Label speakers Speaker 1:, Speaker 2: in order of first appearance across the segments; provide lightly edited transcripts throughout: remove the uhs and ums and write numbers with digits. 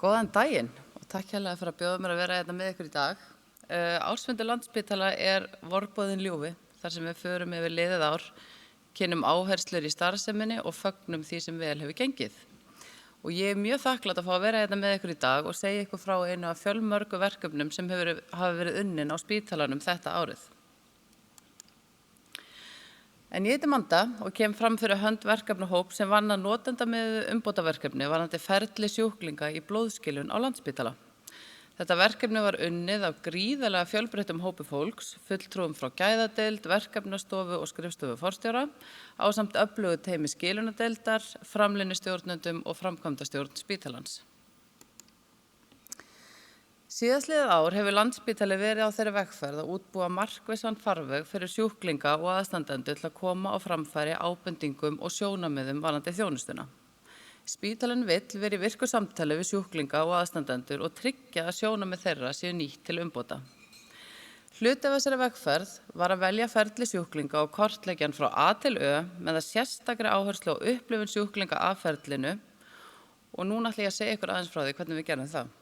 Speaker 1: Góðan daginn og takk hérlega fyrir að bjóða mér að vera hérna með ykkur í dag. Ársfundur Landspítala vorboðinn ljúfi þar sem við förum yfir liðið ár, kynnum áherslur í starfseminni og fögnum því sem vel hefur gengið. Og ég mjög þakklátt að fá að vera hérna með ykkur í dag og segja ykkur frá einu af fjölmörgu verkefnum sem hafa verið unnin á spítalanum þetta árið. En ég heiti Amanda og kem fram fyrir hönd verkefnahóp sem vann að notenda með umbótaverkefni varðandi ferli sjúklinga í blóðskilun á Landspítala. Þetta verkefni var unnið af gríðarlega fjölbreyttum hópi fólks, fulltrúum frá gæðadeild, verkefnastofu og skrifstofu forstjóra, ásamt öflugu teymi skilunadeildar, framlínustjórnendum og framkvæmdastjórn spítalans. Síðastliðið ár hefur Landspítali verið á þeirri vegferð að útbúa markvissan farveg fyrir sjúklinga og aðstandendur til að koma á framfæri ábendingum og sjónarmiðum varðandi þjónustuna. Spítalinn vill vera í virku samtali við sjúklinga og aðstandendur og tryggja að sjónarmið þeirra séu nýtt til umbóta. Hluti af þessari vegferð var að velja ferli sjúklinga og kortleggja hann frá A til Ö með að sérstakri áherslu á upplifun sjúklinga af ferlinu og núna ætla ég að segja ykkur aðeins frá því hvernig við gerum það.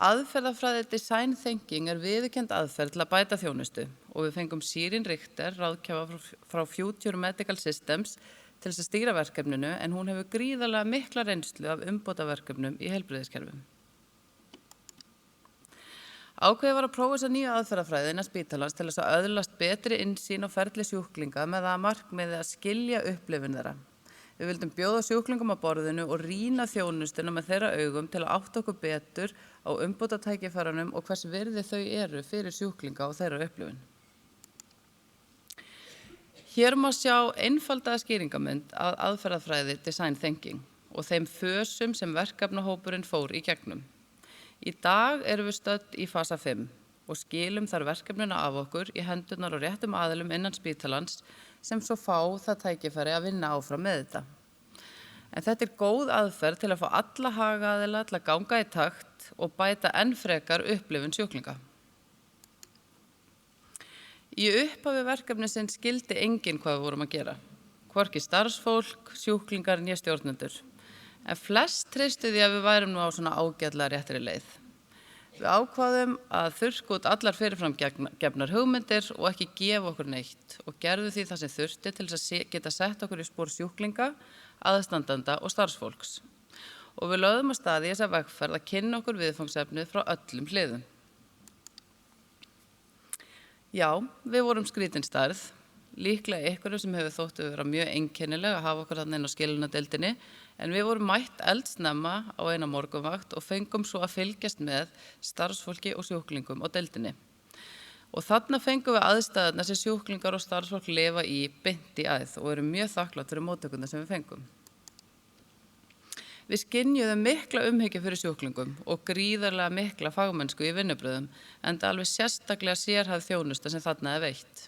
Speaker 1: Aðferðafræði Design Thinking viðurkennd aðferð til að bæta þjónustu og við fengum Sirin Richter, ráðgjafa frá Future Medical Systems, til þess að stýra verkefninu en hún hefur gríðarlega mikla reynslu af umbótaverkefnum í heilbrigðiskerfum. Ákveðið var að prófa þessa nýju aðferðafræði innan spítalans til þess að öðlast betri innsýn og ferli sjúklinga með það að markmiði að skilja upplifun þeirra. Við vildum bjóða sjúklingum á borðinu og rýna þjónustuna með þeirra augum til að átta okkur betur á umbótatækifærunum og hvers virði þau eru fyrir sjúklinga og þeirra upplifun. Hér má sjá einfaldaða skýringamynd að aðferðafræði Design Thinking og þeim fösum sem verkefnahópurinn fór í gegnum. Í dag erum við stödd í fasa 5 og skilum þar verkefnuna af okkur í hendurnar og réttum aðilum innan spítalans sem svo fá það tækifæri að vinna áfram með þetta. En þetta góð aðferð til að fá alla hagaðila til að ganga í takt og bæta enn frekar upplifun sjúklinga. Í upphafi verkefnisins skildi enginn hvað við vorum að gera, hvorki starfsfólk, sjúklingar né stjórnendur. En flest treystu því að við værum nú á svona ágætlega réttri leið. Við ákváðum að þurrka út allar fyrirfram gefnar hugmyndir og ekki gefa okkur neitt og gerðu því það sem þurfti til þess að geta sett okkur í spor sjúklinga, aðstandenda og starfsfólks. Og við lögðum að stað í þessa vegferð að kynna okkur viðfangsefnið frá öllum hliðum. Já, við vorum skrítin stærð, líklega ykkur sem hefur þóttu vera mjög einkennileg að hafa okkur þarna inn á skilunadeildinni, en við vorum mætt eldsnemma á eina morgunvakt og fengum svo að fylgjast með starfsfólki og sjúklingum á deildinni. Og þarna fengum við aðstæðurnar sem sjúklingar og starfsfólk lifa í beint í æð og erum mjög þakklátt fyrir móttökurnar sem við fengum. Við skynjuðum mikla umhyggju fyrir sjúklingum og gríðarlega mikla fagmennsku í vinnubröðum, enda alveg sérstaklega sérhæfð þjónusta sem þarna veitt.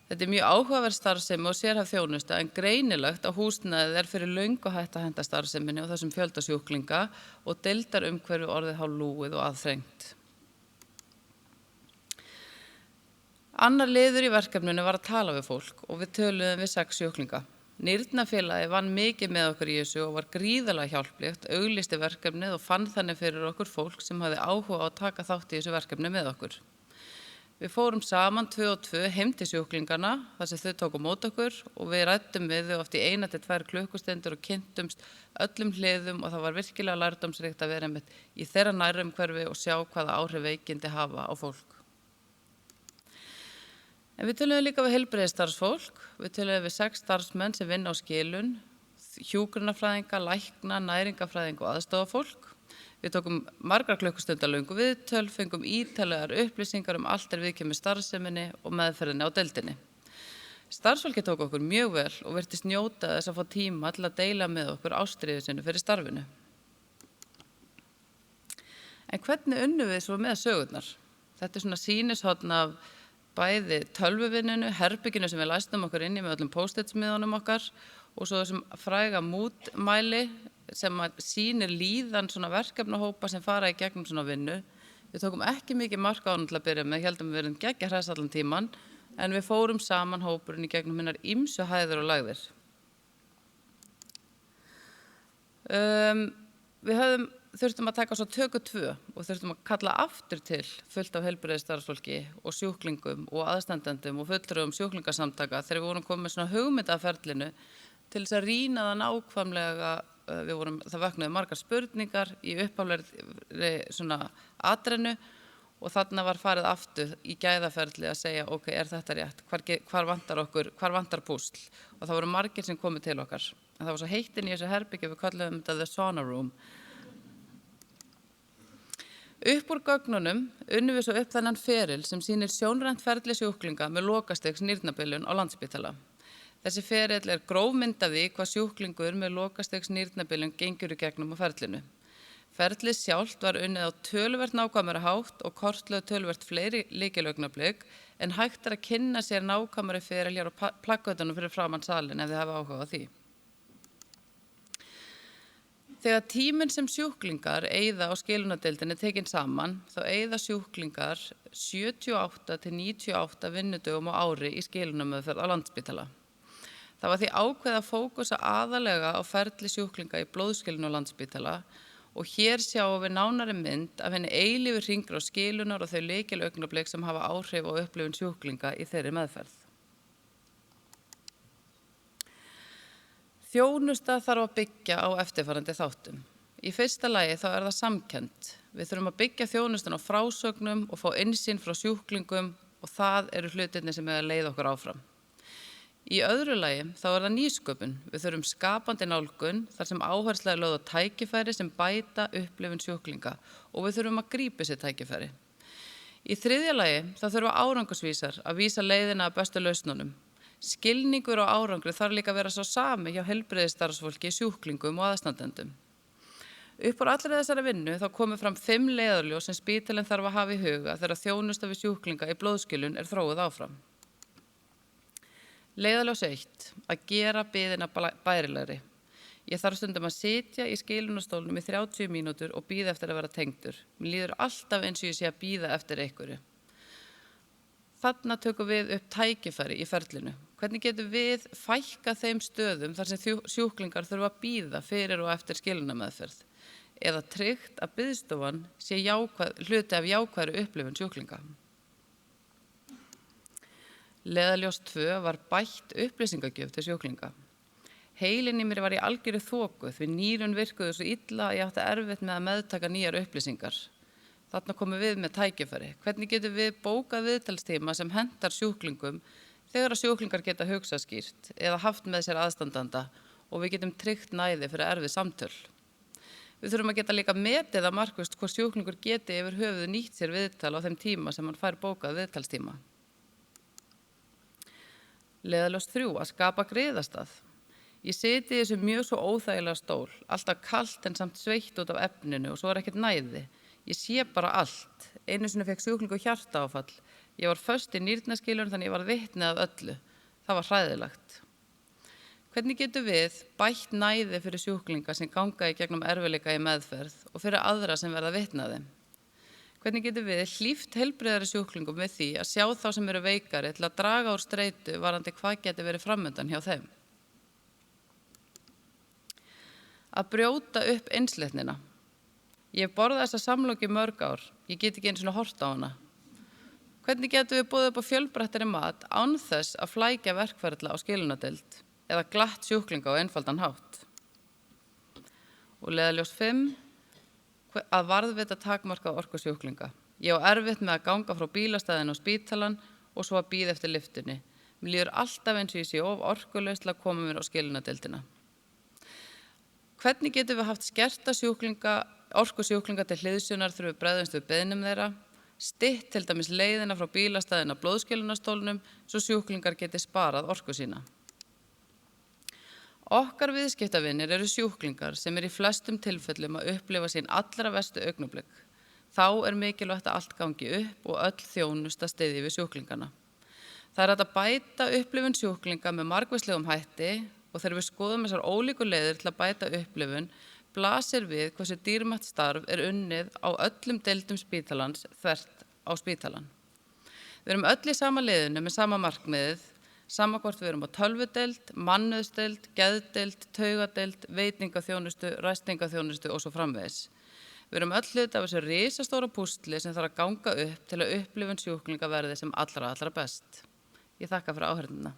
Speaker 1: Þetta mjög áhugaverð starfsemi og sérhæfð þjónusta en greinilegt að húsnæðið fyrir löngu hætt að henda starfseminni og þessum fjölda sjúklinga og deildarumhverfi orðið hálflúið og aðþrengt. Annar liður í verkefninu var að tala við fólk og við töluðum við 6 sjúklinga. Nýrnafélagi vann mikið með okkur í þessu og var gríðarlega hjálplegt, auglýsti verkefnið og fann þannig fyrir okkur fólk sem hafði áhuga á að taka þátt í þessu verkefni með okkur. Við fórum saman 2 og 2 heim til sjúklingana þar sem þau tóku mót okkur og við ræddum við þau oft í 1 til 2 klukkustundir og kynntumst öllum hliðum og það var virkilega lærdómsríkt að vera einmitt í þeirra nærumhverfi og sjá hvaða áhrif veikindi hafa á fólk. En við töluðum líka við heilbrigðisstarfsfólk, við töluðum við 6 starfsmenn sem vinna á skilun, hjúkrunarfræðinga, lækna, næringafræðinga og aðstofafólk. Við tókum margar klukkustundar löngu viðtöl, fengum ítarlegar upplýsingar allt viðkemur starfseminni og meðferðinni á deildinni. Starfsfólki tók okkur mjög vel og virtist njóta þess að fá tíma til að deila með okkur ástríðu sinni fyrir starfinu. En hvernig unnum við svo með sögurnar? Þetta svona sýnishorn af bæði tölvuvinninu, herbygginu sem við læstum okkur inn í með öllum post-it-smiðunum okkar og svo þessum fræga mútmæli sem sýnir líðan svona verkefnahópa sem fara í gegnum svona vinnu. Við tókum ekki mikið mark á hann til að byrja með, heldum við verðum geggja hress allan tíman, en við fórum saman hópurinn í gegnum hinnar ýmsu hæðir og lagðir. Við þurftum að taka svo töku 2 og þurftum að kalla aftur til fullt af heilbrigðisstarfsfólki og sjúklingum og aðstandendum og fulltrúum sjúklingasamtaka þegar við vorum komið með svona hugmyndaferlinu til þess að rýna það nákvæmlega. Það vöknuðu margar spurningar í upphaflegri svona atrennu og þarna var farið aftur í gæðaferli að segja ok, þetta rétt, hvar vantar púsl, og það voru margir sem komu til okkar. En það var svo heitt inn í þessu herbergi, við kölluðum þetta the sauna room. Upp úr gögnunum unnum við svo upp þennan feril sem sýnir sjónrænt ferli sjúklinga með lokastigs nýrnabilun á Landspítala. Þessi ferill gróf mynd af því hvað sjúklingur með lokastigs nýrnabilun gengur í gegnum á ferlinu. Ferlið sjálft var unnið á töluvert nákvæmari hátt og kortlögð töluvert fleiri lykilaugnablik en hægt að kynna sér nákvæmari feril hér á plaggötunum fyrir framan salinn ef þið hafa áhuga á því. Þegar tíminn sem sjúklingar eyða á skilunadeildinni tekinn saman, þá eyða sjúklingar 78 til 98 vinnudögum á ári í skilunameðferð á Landspítala. Það var því ákveðið að fókusa aðalega á ferli sjúklinga í blóðskilun á Landspítala og hér sjáum við nánari mynd af henni eilífur hringrás skilunar og þau lykilaugnablik sem hafa áhrif á upplifun sjúklinga í þeirri meðferð. Þjónusta þarf að byggja á eftirfarandi þáttum. Í fyrsta lagi þá það samkennd. Við þurfum að byggja þjónustuna á frásögnum og fá innsýn frá sjúklingum og það eru hlutirnir sem að leiða okkur áfram. Í öðru lagi þá það nýsköpun. Við þurfum skapandi nálgun þar sem áhersla lögð á tækifæri sem bæta upplifun sjúklinga og við þurfum að grípa sér tækifæri. Í þriðja lagi þá þurfa árangursvísar að vísa leiðina að bestu lausnunum. Skilningur og árangri þarf líka að vera svo sami hjá heilbrigðisstarfsfólki, sjúklingum og aðstandendum. Upp úr allri þessari vinnu þá komu fram 5 leiðarljós sem spítalinn þarf að hafa í huga þegar þjónusta við sjúklinga í blóðskilun þróuð áfram. Leiðarljós 1. Að gera biðina bærilegri. Ég þarf stundum að sitja í skilunarstólnum í 30 mínútur og bíða eftir að vera tengdur. Mér líður alltaf eins og ég sé að bíða eftir einhverju. Þarna tökum við upp tækifæri í ferlinu. Hvernig getum við fækkað þeim stöðum þar sem sjúklingar þurfa að bíða fyrir og eftir skilunameðferð eða tryggt að biðstofan sé hluti af jákvæðri upplifun sjúklinga. Leiðarljós 2 var bætt upplýsingagjöf til sjúklinga. Heilinn í mér var í algjöru þoku því nýrun virkuðu svo illa að ég átti erfitt með að meðtaka nýjar upplýsingar. Þarna komum við með tækifæri. Hvernig getum við bókað viðtalstíma sem hentar sjúklingum þegar að sjúklingar geta hugsað skýrt eða haft með sér aðstandanda og við getum tryggt næði fyrir erfið samtöl. Við þurfum að geta líka metið að markvist hvort sjúklingur geti yfir höfuð nýtt sér viðtal á þeim tíma sem hann fær bókað viðtalstíma. Leiðarljós 3. Að skapa griðastað. Ég siti í þessu mjög svo óþægilega stól, alltaf kalt en samt sveitt út af efninu og svo ekkert næði. Ég sé bara allt. Einu sinni fekk sjúklingur hjartaáfall. Ég var föst í nýrnaskilun þannig ég var vitni að öllu. Það var hræðilegt. Hvernig getum við bætt næði fyrir sjúklinga sem ganga í gegnum erfiðleika í meðferð og fyrir aðra sem verða vitni að þeim? Hvernig getum við hlíft heilbrigðari sjúklingum við því að sjá þá sem eru veikari til að draga úr streitu varðandi hvað geti verið framundan hjá þeim? Að brjóta upp einsleitnina. Ég hef borðað þessa samloku í mörg ár. Ég get ekki einu sinni horft á hana. Hvernig getum við boðið upp á fjölbreyttari mat án þess að flækja verkferla á skilunardeild eða glatt sjúklinga á einfaldan hátt? Og leiðarljós 5. Að varðveita takmarka orku sjúklinga. Ég á erfitt með að ganga frá bílastæðinu á spítalann og svo að bíða eftir lyftunni. Mér líður alltaf eins og ég sé of orkulaus til að koma mér á skilunardeildina. Hvernig getum við haft skerta orku sjúklinga til hliðsjónar þegar við bregðumst við beiðnum þeirra, stytt til dæmis leiðina frá bílastæðinu á blóðskilunarstólnum svo sjúklingar geti sparað orku sína. Okkar viðskiptavinir eru sjúklingar sem í flestum tilfellum að upplifa sín allra verstu augnablik. Þá mikilvægt að allt gangi upp og öll þjónusta styðji við sjúklingana. Það hægt að bæta upplifun sjúklinga með margvíslegum hætti og þegar við skoðum þessar ólíku leiðir til að bæta upplifun blasir við hversu dýrmætt starf unnið á öllum deildum spítalans þvert á spítalan. Við erum öll í sama liðinu með sama markmiðið Sama hvort við erum á tölvudeild, mannauðsdeild, geðdeild, taugadeild, veitingaþjónustu, ræstingaþjónustu og svo framvegis. Við erum öll hluti af þessu risastóra púsli sem þarf að ganga upp til að upplifun sjúklinga verði sem allra best. Ég þakka fyrir áheyrnina.